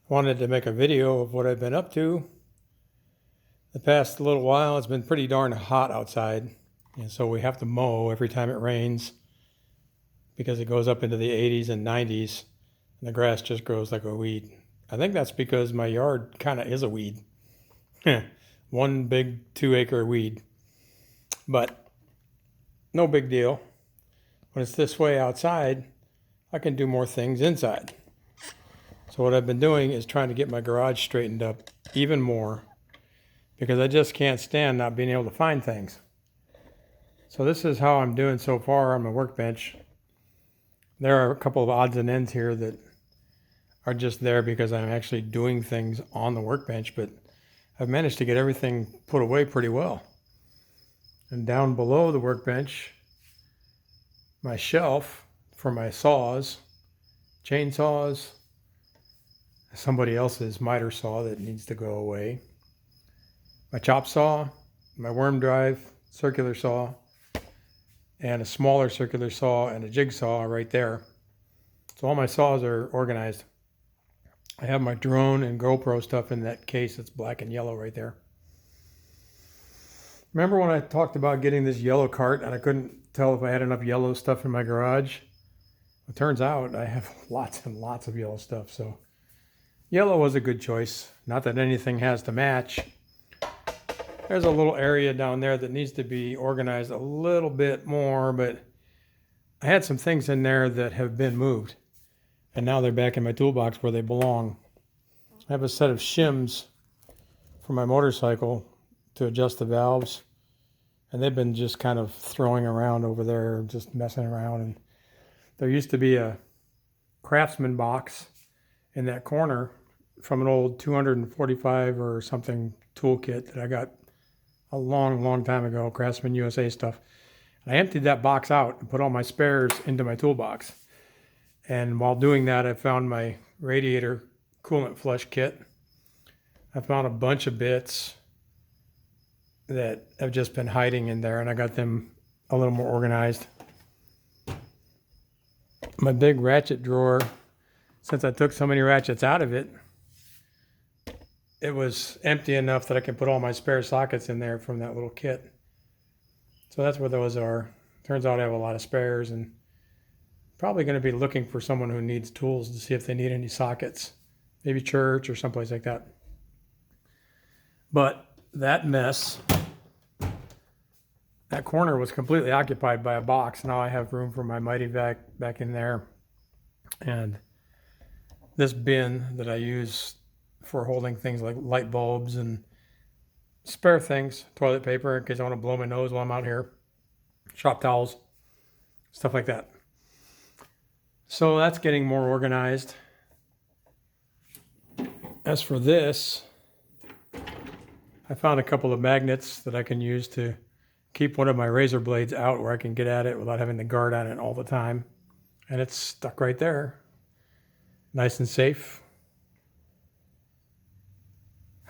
Wanted to make a video of what I've been up to the past little while. It's been pretty darn hot outside, and so we have to mow every time it rains because it goes up into the 80s and 90s, and the grass just grows like a weed. I think that's because my yard kind of is a weed. One big 2-acre weed. But no big deal. When it's this way outside, I can do more things inside. So what I've been doing is trying to get my garage straightened up even more because I just can't stand not being able to find things. So this is how I'm doing so far on my workbench. There are a couple of odds and ends here that are just there because I'm actually doing things on the workbench, but I've managed to get everything put away pretty well. And down below the workbench, my shelf for my saws, chainsaws, somebody else's miter saw that needs to go away, my chop saw, my worm drive, circular saw, and a smaller circular saw and a jigsaw right there. So all my saws are organized. I have my drone and GoPro stuff in that case that's black and yellow right there. Remember when I talked about getting this yellow cart and I couldn't tell if I had enough yellow stuff in my garage? It turns out I have lots and lots of yellow stuff, so yellow was a good choice. Not that anything has to match. There's a little area down there that needs to be organized a little bit more, but I had some things in there that have been moved, and now they're back in my toolbox where they belong. I have a set of shims for my motorcycle to adjust the valves, and they've been just kind of throwing around over there, just messing around. And there used to be a Craftsman box in that corner from an old 245 or something toolkit that I got a long time ago, Craftsman USA stuff. I emptied that box out and put all my spares into my toolbox. And while doing that, I found my radiator coolant flush kit. I found a bunch of bits that have just been hiding in there, and I got them a little more organized. My big ratchet drawer, since I took so many ratchets out of it, it was empty enough that I can put all my spare sockets in there from that little kit. So that's where those are. Turns out I have a lot of spares, and probably going to be looking for someone who needs tools to see if they need any sockets. Maybe church or someplace like that. But that mess, that corner was completely occupied by a box. Now I have room for my Mighty Vac back in there. And this bin that I use for holding things like light bulbs and spare things, toilet paper in case I want to blow my nose while I'm out here, shop towels, stuff like that. So that's getting more organized. As for this, I found a couple of magnets that I can use to keep one of my razor blades out where I can get at it without having to guard on it all the time. And it's stuck right there. Nice and safe.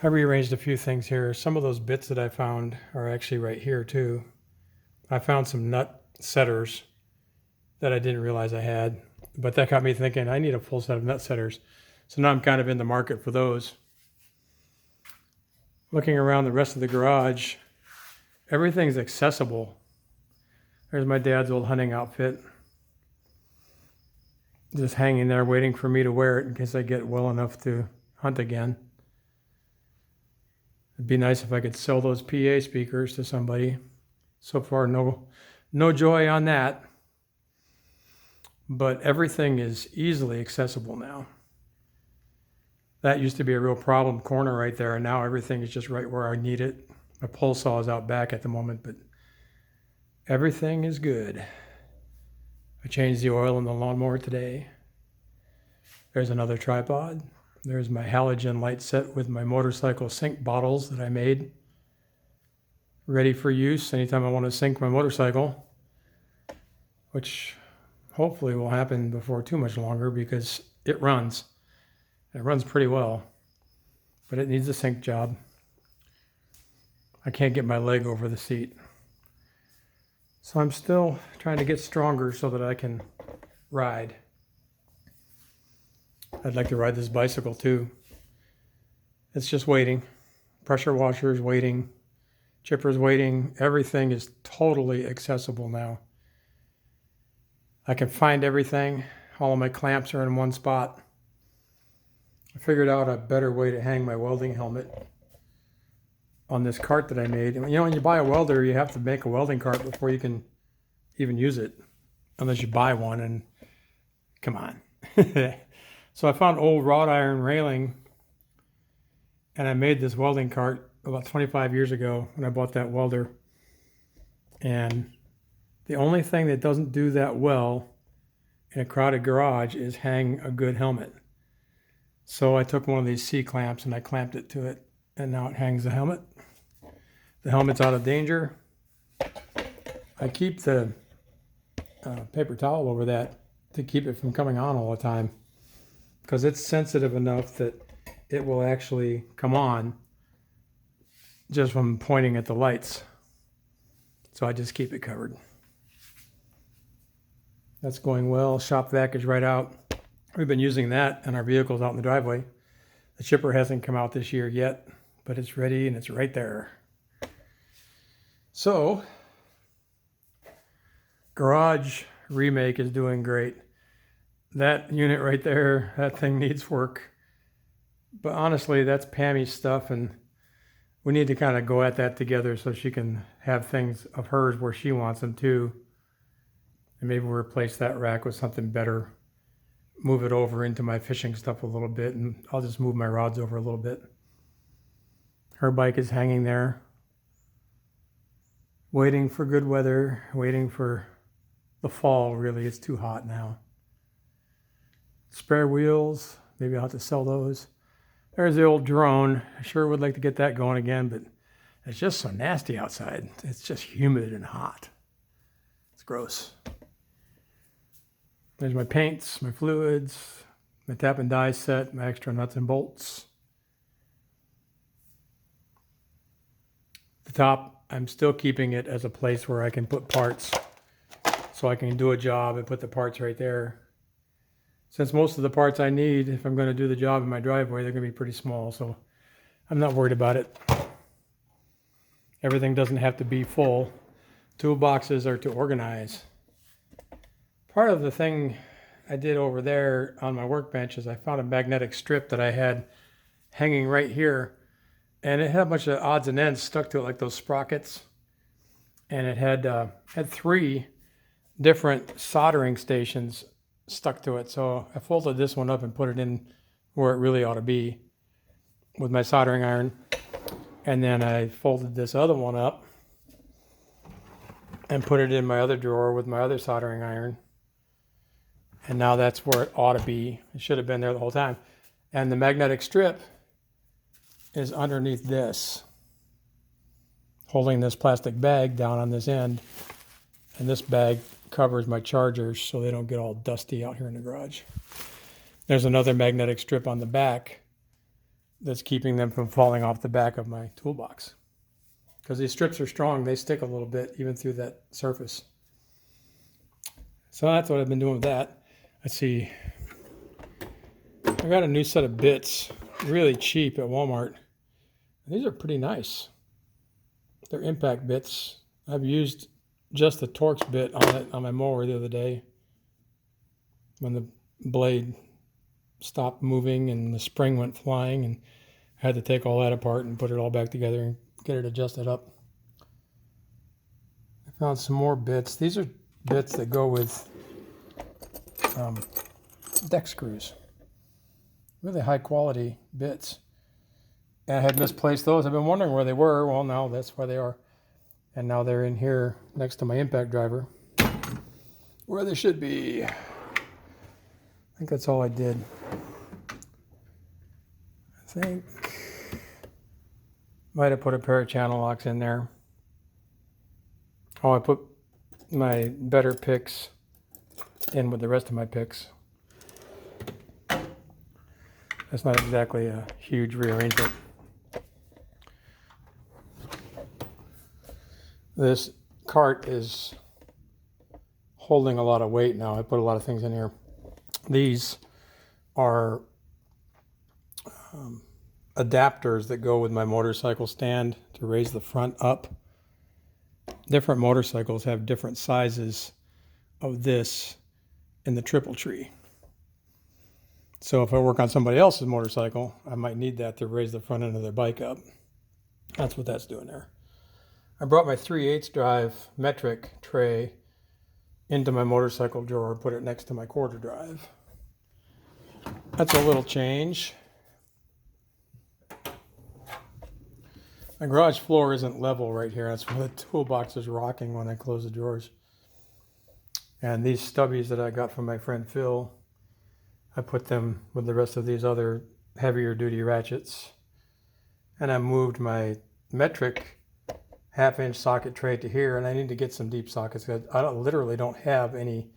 I rearranged a few things here. Some of those bits that I found are actually right here too. I found some nut setters that I didn't realize I had, but that got me thinking I need a full set of nut setters. So now I'm kind of in the market for those. Looking around the rest of the garage, everything's accessible. There's my dad's old hunting outfit, just hanging there waiting for me to wear it in case I get well enough to hunt again. It'd be nice if I could sell those PA speakers to somebody. So far, no joy on that. But everything is easily accessible now. That used to be a real problem corner right there, and now everything is just right where I need it. My pole saw is out back at the moment, but everything is good. I changed the oil in the lawnmower today. There's another tripod. There's my halogen light set with my motorcycle sink bottles that I made, ready for use anytime I want to sink my motorcycle, which hopefully will happen before too much longer because it runs. It runs pretty well, but it needs a sink job. I can't get my leg over the seat. So I'm still trying to get stronger so that I can ride. I'd like to ride this bicycle too. It's just waiting. Pressure washer is waiting. Chipper is waiting. Everything is totally accessible now. I can find everything. All of my clamps are in one spot. I figured out a better way to hang my welding helmet on this cart that I made. And, you know, when you buy a welder, you have to make a welding cart before you can even use it, unless you buy one, and come on. So I found old wrought iron railing, and I made this welding cart about 25 years ago when I bought that welder. And the only thing that doesn't do that well in a crowded garage is hang a good helmet. So I took one of these C-clamps and I clamped it to it, and now it hangs the helmet. The helmet's out of danger. I keep the paper towel over that to keep it from coming on all the time, because it's sensitive enough that it will actually come on just from pointing at the lights. So I just keep it covered. That's going well. Shop vac is right out. We've been using that in our vehicles out in the driveway. The chipper hasn't come out this year yet, but it's ready and it's right there. So, garage remake is doing great. That unit right there, that thing needs work. But honestly, that's Pammy's stuff, and we need to kind of go at that together so she can have things of hers where she wants them too. And maybe we'll replace that rack with something better. Move it over into my fishing stuff a little bit, and I'll just move my rods over a little bit. Her bike is hanging there, waiting for good weather, waiting for the fall, really. It's too hot now. Spare wheels, maybe I'll have to sell those. There's the old drone. I sure would like to get that going again, but it's just so nasty outside. It's just humid and hot. It's gross. There's my paints, my fluids, my tap and die set, my extra nuts and bolts. The top, I'm still keeping it as a place where I can put parts, so I can do a job and put the parts right there. Since most of the parts I need, if I'm going to do the job in my driveway, they're going to be pretty small, so I'm not worried about it. Everything doesn't have to be full. Toolboxes are to organize. Part of the thing I did over there on my workbench is I found a magnetic strip that I had hanging right here, and it had a bunch of odds and ends stuck to it, like those sprockets, and it had 3 different soldering stations stuck to it. So I folded this one up and put it in where it really ought to be with my soldering iron, and then I folded this other one up and put it in my other drawer with my other soldering iron. And now that's where it ought to be. It should have been there the whole time. And the magnetic strip is underneath this, holding this plastic bag down on this end. And this bag covers my chargers so they don't get all dusty out here in the garage. There's another magnetic strip on the back that's keeping them from falling off the back of my toolbox. Because these strips are strong, they stick a little bit even through that surface. So that's what I've been doing with that. Let's see. I got a new set of bits, really cheap at Walmart. These are pretty nice. They're impact bits. I've used just the Torx bit on it on my mower the other day when the blade stopped moving and the spring went flying, and I had to take all that apart and put it all back together and get it adjusted up. I found some more bits. These are bits that go with deck screws. Really high quality bits. And I had misplaced those. I've been wondering where they were. Well, now that's where they are. And now they're in here next to my impact driver, where they should be. I think that's all I did. I think might have put a pair of channel locks in there. Oh, I put my better picks in with the rest of my picks. That's not exactly a huge rearrangement. This cart is holding a lot of weight now. I put a lot of things in here. These are adapters that go with my motorcycle stand to raise the front up. Different motorcycles have different sizes of this in the triple tree. So if I work on somebody else's motorcycle, I might need that to raise the front end of their bike up. That's what that's doing there. I brought my 3/8 drive metric tray into my motorcycle drawer, put it next to my quarter drive. That's a little change. My garage floor isn't level right here. That's why the toolbox is rocking when I close the drawers. And these stubbies that I got from my friend Phil, I put them with the rest of these other heavier duty ratchets. And I moved my metric 1/2-inch socket tray to here, and I need to get some deep sockets. I literally don't have any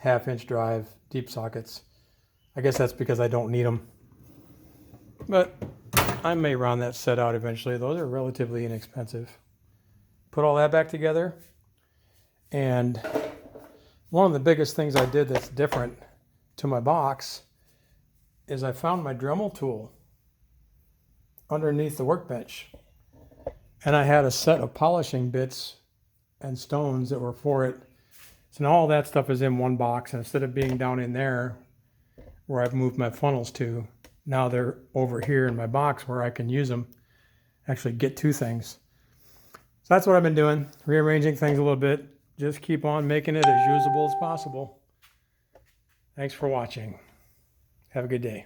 1/2-inch drive deep sockets. I guess that's because I don't need them. But I may round that set out eventually. Those are relatively inexpensive. Put all that back together. And one of the biggest things I did that's different to my box is I found my Dremel tool underneath the workbench. And I had a set of polishing bits and stones that were for it. So now all that stuff is in one box. And instead of being down in there where I've moved my funnels to, now they're over here in my box where I can use them, actually get to things. So that's what I've been doing, rearranging things a little bit. Just keep on making it as usable as possible. Thanks for watching. Have a good day.